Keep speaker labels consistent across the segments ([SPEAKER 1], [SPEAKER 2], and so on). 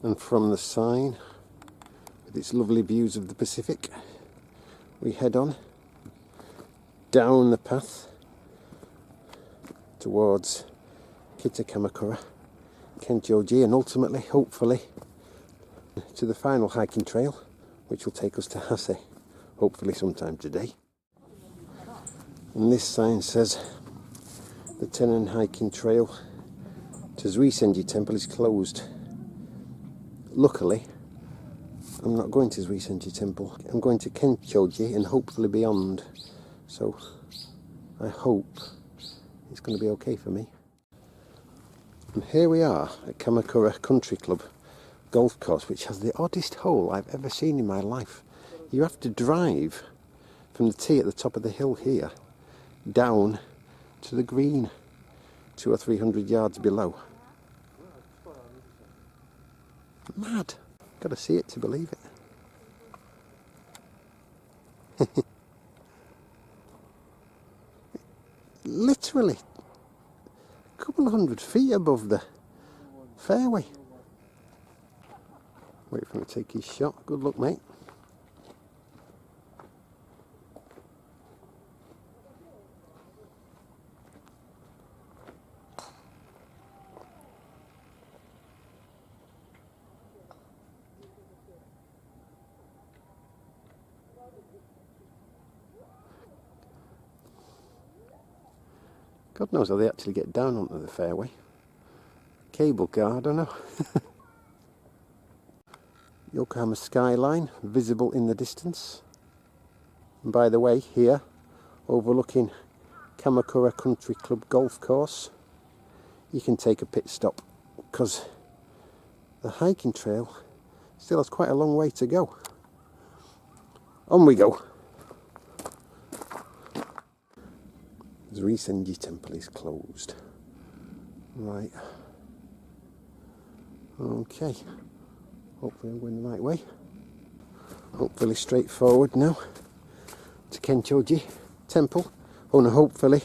[SPEAKER 1] And from the sign, with its lovely views of the Pacific, we head on down the path towards Kamakura, Kenchoji, and ultimately, hopefully, to the final hiking trail, which will take us to Hase, hopefully sometime today. And this sign says the Tenon hiking trail to Zuisenji Temple is closed. Luckily, I'm not going to Zuisenji Temple. I'm going to Kenchoji and hopefully beyond. So I hope it's going to be okay for me. And here we are at Kamakura Country Club golf course, which has the oddest hole I've ever seen in my life. You have to drive from the tee at the top of the hill here down to the green 200 or 300 yards below. Mad. Got to see it to believe it. Literally a couple of 100 feet above the fairway. Wait for him to take his shot. Good luck, mate. God knows how they actually get down onto the fairway. Cable car, I don't know. Yokohama skyline visible in the distance. And by the way, here, overlooking Kamakura Country Club golf course, you can take a pit stop because the hiking trail still has quite a long way to go. On we go. The Zuisenji Temple is closed. Right. Okay. Hopefully I'm going the right way. Hopefully straightforward now to Kenchoji Temple. Oh no, hopefully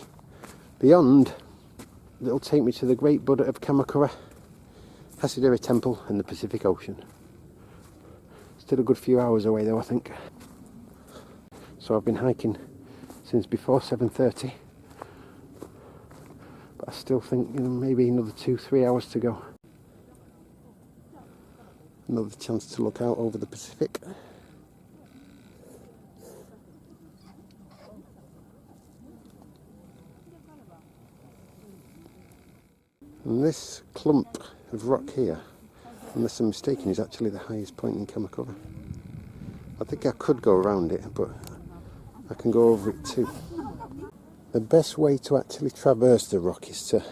[SPEAKER 1] beyond, it'll take me to the Great Buddha of Kamakura, Hasidera Temple and the Pacific Ocean. Still a good few hours away though, I think. So I've been hiking since before 7:30. But I still think, you know, maybe another 2-3 hours to go. Another chance to look out over the Pacific. And this clump of rock here, unless I'm mistaken, is actually the highest point in Kamakura. I think I could go around it, but I can go over it too. The best way to actually traverse the rock is to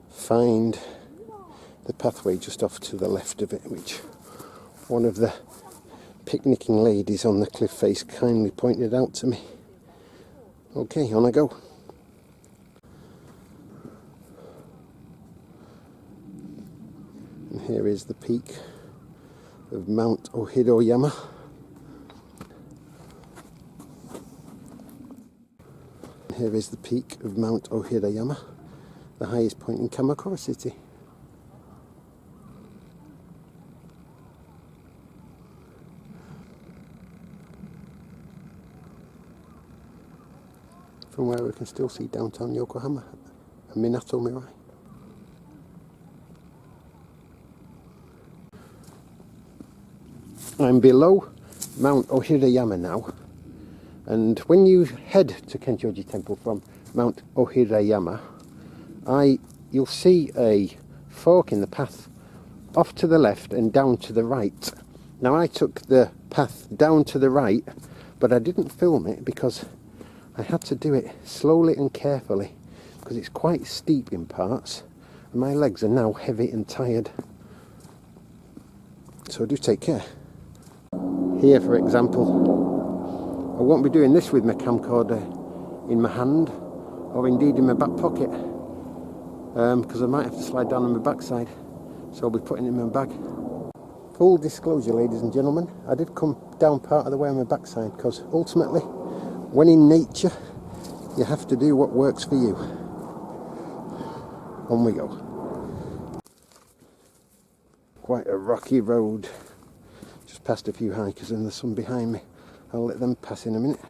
[SPEAKER 1] find the pathway just off to the left of it, which one of the picnicking ladies on the cliff face kindly pointed out to me. Okay, on I go. And here is the peak of Mount Ohidoyama. Here is the peak of Mount Ohidoyama, the highest point in Kamakura City. From where we can still see downtown Yokohama and Minato Mirai. I'm below Mount Ohidoyama now, and when you head to Kenchoji Temple from Mount Ohidoyama, you'll see a fork in the path off to the left and down to the right. Now I took the path down to the right, but I didn't film it because I had to do it slowly and carefully because it's quite steep in parts and my legs are now heavy and tired. So do take care. Here, for example, I won't be doing this with my camcorder in my hand or indeed in my back pocket because I might have to slide down on my backside, so I'll be putting it in my bag. Full disclosure, ladies and gentlemen, I did come down part of the way on my backside because ultimately, when in nature, you have to do what works for you. On we go. quite a rocky road. Just passed a few hikers and there's some behind me. I'll let them pass in a minute.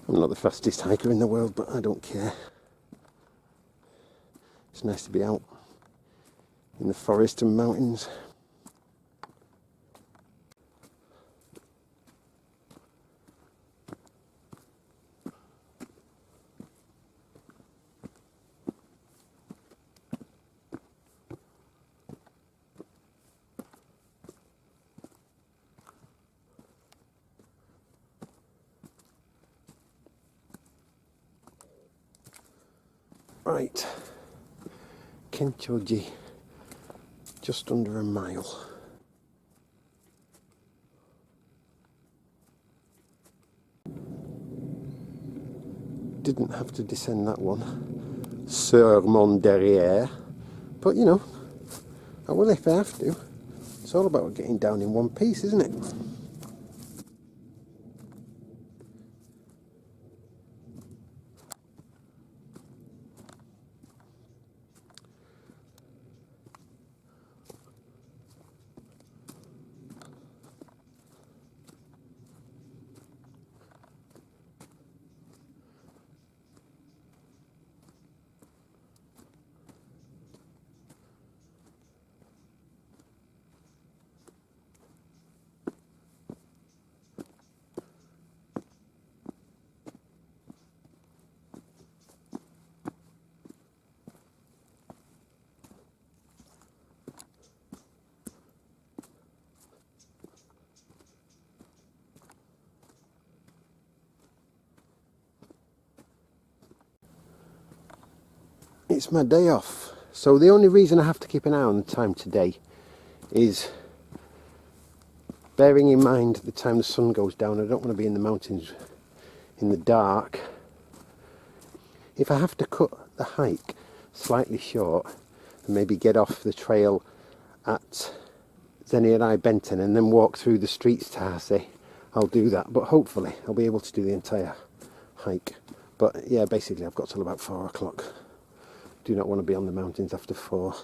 [SPEAKER 1] I'm not the fastest hiker in the world, but I don't care. It's nice to be out in the forest and mountains. Right, Kenchoji, just under a mile. Didn't have to descend that one, sur mon derrière, but you know, I will if I have to. It's all about getting down in one piece, isn't it? It's my day off, so the only reason I have to keep an eye on the time today is bearing in mind the time the sun goes down. I don't want to be in the mountains in the dark. If I have to cut the hike slightly short and maybe get off the trail at Zenirai Benton and then walk through the streets to Hase, I'll do that, but hopefully I'll be able to do the entire hike. But yeah, basically I've got till about 4 o'clock. Do not want to be on the mountains after 4.